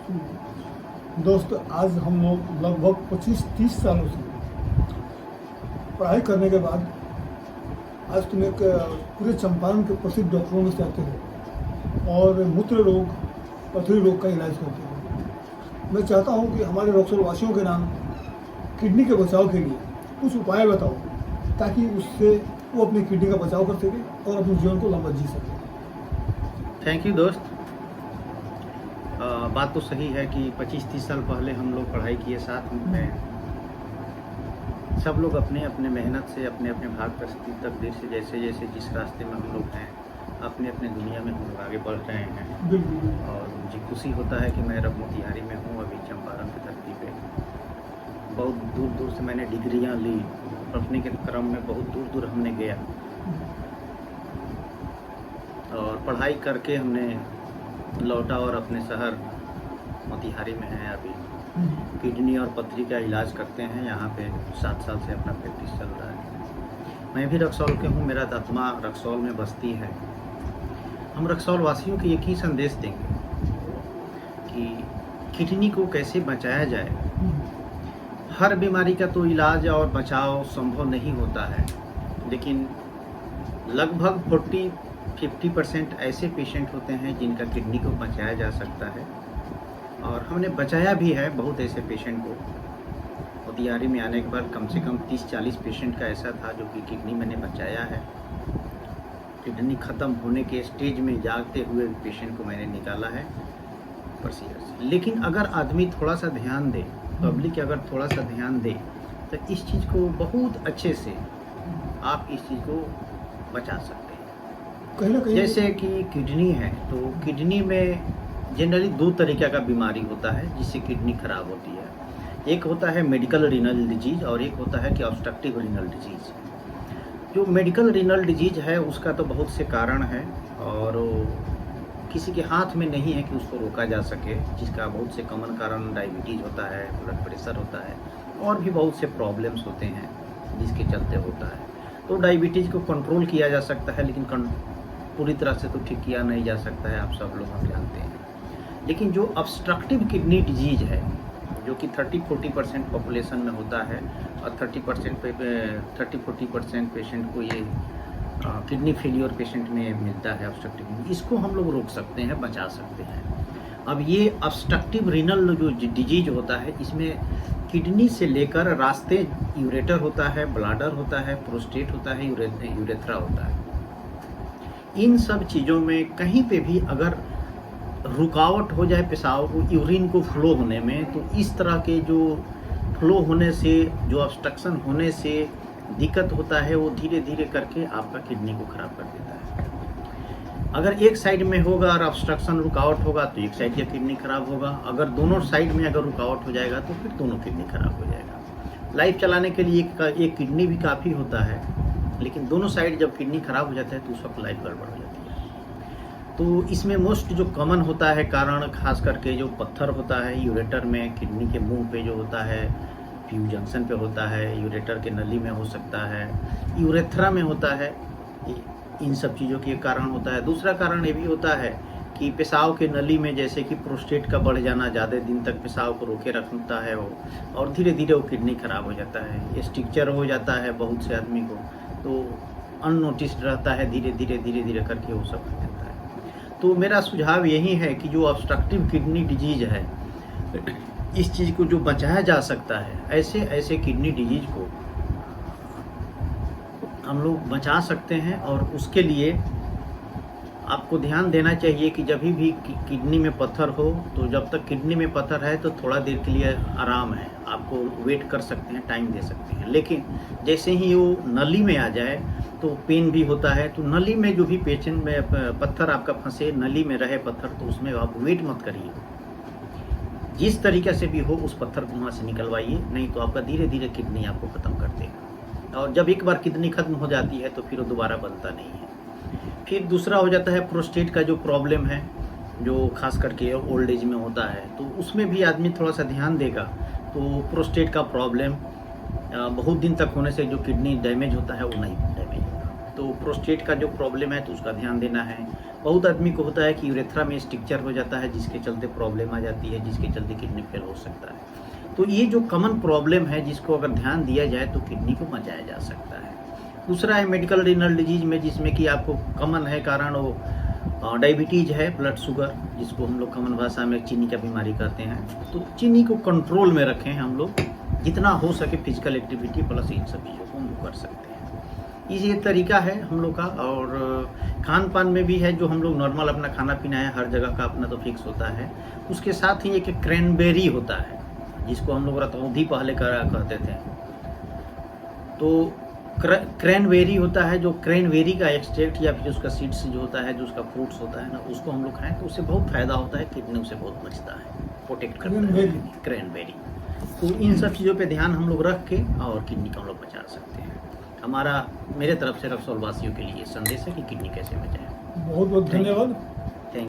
दोस्त, आज हम लोग लगभग 25-30 सालों से पढ़ाई करने के बाद आज तुम एक पूरे चंपारण के प्रसिद्ध डॉक्टरों में से आते हो और मूत्र रोग, पथरी रोग का इलाज करते हो। मैं चाहता हूं कि हमारे रक्सौल वासियों के नाम किडनी के बचाव के लिए कुछ उपाय बताओ, ताकि उससे वो अपनी किडनी का बचाव कर सके और अपने जीवन को लंबा जी सके। थैंक यू दोस्त। बात तो सही है कि 25-30 साल पहले हम लोग पढ़ाई किए साथ में। सब लोग अपने अपने मेहनत से अपने अपने भाग प्रस्ती तकदीर से जैसे जैसे जिस रास्ते में हम लोग हैं अपने अपने दुनिया में हम लोग आगे बढ़ रहे हैं। बिल्कुल। और मुझे खुशी होता है कि मैं रब मोतिहारी में हूँ, अभी चंपारण की धरती पे। बहुत दूर दूर से मैंने डिग्रियाँ ली, पढ़ने के क्रम में बहुत दूर दूर हमने गया और पढ़ाई करके हमने लौटा और अपने शहर मोतिहारी में हैं अभी। किडनी और पथरी का इलाज करते हैं यहाँ पे। 7 साल से अपना प्रैक्टिस चल रहा है। मैं भी रक्सौल के हूँ, मेरा आत्मा रक्सौल में बसती है। हम रक्सौल वासियों को एक ही संदेश देंगे कि किडनी को कैसे बचाया जाए। हर बीमारी का तो इलाज और बचाव संभव नहीं होता है, लेकिन लगभग 40-50% ऐसे पेशेंट होते हैं जिनका किडनी को बचाया जा सकता है। और हमने बचाया भी है बहुत ऐसे पेशेंट को। मोतिहारी में आने के बाद कम से कम 30-40 पेशेंट का ऐसा था जो कि किडनी मैंने बचाया है। किडनी ख़त्म होने के स्टेज में जाते हुए पेशेंट को मैंने निकाला है प्रोसीजर से। लेकिन अगर आदमी थोड़ा सा ध्यान दे, पब्लिक अगर थोड़ा सा ध्यान दे, तो इस चीज़ को बहुत अच्छे से आप इस चीज़ को बचा सकते हैं। कहीं ना कहीं जैसे कि किडनी है, तो किडनी में जनरली 2 तरीक़े का बीमारी होता है जिससे किडनी खराब होती है। एक होता है मेडिकल रीनल डिजीज़ और एक होता है कि ऑब्स्ट्रक्टिव रीनल डिजीज़। जो मेडिकल रीनल डिजीज़ है उसका तो बहुत से कारण है और किसी के हाथ में नहीं है कि उसको रोका जा सके, जिसका बहुत से कॉमन कारण डायबिटीज़ होता है, ब्लड प्रेशर होता है और भी बहुत से प्रॉब्लम्स होते हैं जिसके चलते होता है। तो डायबिटीज़ को कंट्रोल किया जा सकता है, लेकिन पूरी तरह से तो ठीक किया नहीं जा सकता है, आप सब लोग हम जानते हैं। लेकिन जो ऑब्स्ट्रक्टिव किडनी डिजीज़ है, जो कि 30-40% पॉपुलेशन में होता है और 30-40% पेशेंट को ये किडनी फेलियर पेशेंट में मिलता है ऑब्स्ट्रक्टिव, इसको हम लोग रोक सकते हैं, बचा सकते हैं। अब ये ऑब्स्ट्रक्टिव रीनल जो डिजीज होता है, इसमें किडनी से लेकर रास्ते यूरेटर होता है, ब्लाडर होता है, प्रोस्टेट होता है, यूरेथ्रा होता है। इन सब चीज़ों में कहीं पे भी अगर रुकावट हो जाए पेशाब को, यूरिन को फ्लो होने में, तो इस तरह के जो फ्लो होने से, जो ऑब्स्ट्रक्शन होने से दिक्कत होता है, वो धीरे धीरे करके आपका किडनी को ख़राब कर देता है। अगर एक साइड में होगा और ऑब्स्ट्रक्शन रुकावट होगा तो एक साइड का किडनी खराब होगा। अगर दोनों साइड में अगर रुकावट हो जाएगा तो फिर दोनों किडनी खराब हो जाएगा। लाइफ चलाने के लिए एक किडनी भी काफ़ी होता है, लेकिन दोनों साइड जब किडनी खराब हो जाता है तो उस वक्त लाइफ गड़बड़ हो जाती है। तो इसमें मोस्ट जो कॉमन होता है कारण, खास करके जो पत्थर होता है यूरेटर में, किडनी के मुंह पे जो होता है, फ्यू जंक्शन पे होता है, यूरेटर के नली में हो सकता है, यूरेथ्रा में होता है। इन सब चीज़ों के कारण होता है। दूसरा कारण ये भी होता है कि पेशाब के नली में, जैसे कि प्रोस्टेट का बढ़ जाना, ज़्यादा दिन तक पेशाब को रोके रखता है वो, और धीरे धीरे वो किडनी खराब हो जाता है। स्ट्रक्चर हो जाता है बहुत से आदमी को, तो अननोटिस्ड रहता है, धीरे धीरे करके वो सब हो जाता है। तो मेरा सुझाव यही है कि जो ऑब्स्ट्रक्टिव किडनी डिजीज़ है, इस चीज़ को जो बचाया जा सकता है, ऐसे किडनी डिजीज़ को हम लोग बचा सकते हैं। और उसके लिए आपको ध्यान देना चाहिए कि जब भी किडनी में पत्थर हो, तो जब तक किडनी में पत्थर है तो थोड़ा देर के लिए आराम है, आपको वेट कर सकते हैं, टाइम दे सकते हैं। लेकिन जैसे ही वो नली में आ जाए तो पेन भी होता है। तो नली में जो भी पेशेंट में पत्थर आपका फंसे, नली में रहे पत्थर, तो उसमें आप वेट मत करिए। जिस तरीके से भी हो उस पत्थर को वहाँ से निकलवाइए, नहीं तो आपका धीरे धीरे किडनी आपको ख़त्म कर देगा। और जब एक बार किडनी ख़त्म हो जाती है तो फिर वो दोबारा बनता नहीं है। फिर दूसरा हो जाता है प्रोस्टेट का जो प्रॉब्लम है, जो खास करके ओल्ड एज में होता है, तो उसमें भी आदमी थोड़ा सा ध्यान देगा तो प्रोस्टेट का प्रॉब्लम बहुत दिन तक होने से जो किडनी डैमेज होता है वो नहीं डैमेज होगा। तो प्रोस्टेट का जो प्रॉब्लम है तो उसका ध्यान देना है। बहुत आदमी को होता है कि यूरेथ्रा में स्ट्रक्चर हो जाता है, जिसके चलते प्रॉब्लम आ जाती है, जिसके चलते किडनी फेल हो सकता है। तो ये जो कॉमन प्रॉब्लम है, जिसको अगर ध्यान दिया जाए तो किडनी को बचाया जा सकता है। दूसरा है मेडिकल रीनल डिजीज में, जिसमें कि आपको कॉमन है कारण वो डायबिटीज़ है, ब्लड शुगर, जिसको हम लोग कॉमन भाषा में चीनी का बीमारी कहते हैं। तो चीनी को कंट्रोल में रखें हम लोग, जितना हो सके फिजिकल एक्टिविटी प्लस इन सब चीज़ों को हम लोग कर सकते हैं। ये तरीका है हम लोग का। और खान पान में भी है, जो हम लोग नॉर्मल अपना खाना पीना है, हर जगह का अपना तो फिक्स होता है। उसके साथ ही एक क्रैनबेरी होता है, जिसको हम लोग रतौंधी पहले कहते थे। तो क्रैनबेरी होता है, जो क्रैनबेरी का एक्सट्रैक्ट या फिर उसका सीड्स जो होता है, जो उसका फ्रूट्स होता है ना, उसको हम लोग खाएं तो उससे बहुत फ़ायदा होता है, किडनी से बहुत बचता है, प्रोटेक्ट करता है क्रैनबेरी। तो इन सब चीज़ों पे ध्यान हम लोग रख के और किडनी को हम लोग बचा सकते हैं। मेरे तरफ से रक्सौल वासियों के लिए संदेश है कि किडनी कैसे बचाएं। बहुत बहुत धन्यवाद।